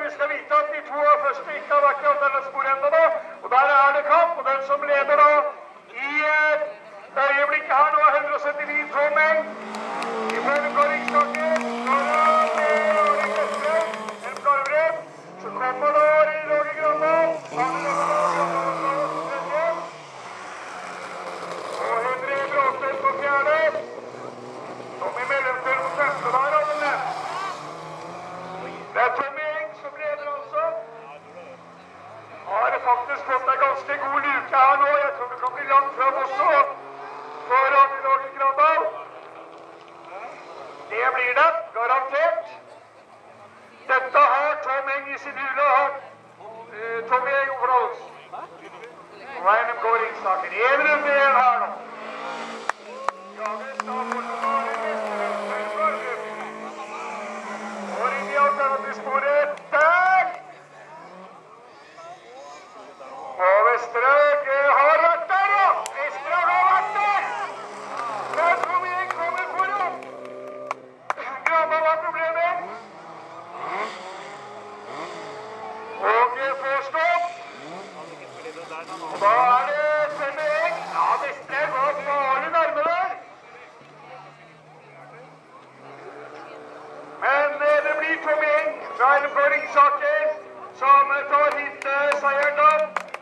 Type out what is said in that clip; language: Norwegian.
Vi skal vite at de to første ikke har vært i denne sporet enda da. Og der er det kamp, og den som leder da i øyeblikket her nå er 179 Tom Eng. I følge Riksdagen, når det er Årlig Køstre, en Flarvred, så kommer da Roger Grandal. Og Henry Bråstedt på fjerde. Tom i mellomstøl på femte der, alle. Det er Tom Eng som leder altså. Har faktisk fått en ganske god luke her nå. Jeg tror det kan bli langt frem også for Roger Grandal. Det blir det, garantert. Dette har Tom Eng i sin hule. Tom Eng for oss. Veien går Riksdagen. En runde igjen her nå. Jages da fortsatt og inn i alternativsporet. Der! Og Vesterhaug har vært der, ja! Vesterhaug har vært der! Der Tom Eng kommer foran. Grandal har problemer. Og får stopp. Og da er det Tom Eng. Ja, Vesterhaug var farlig nærme der. Men det blir Tom Eng fra Ringsaker som tar hit seieren da.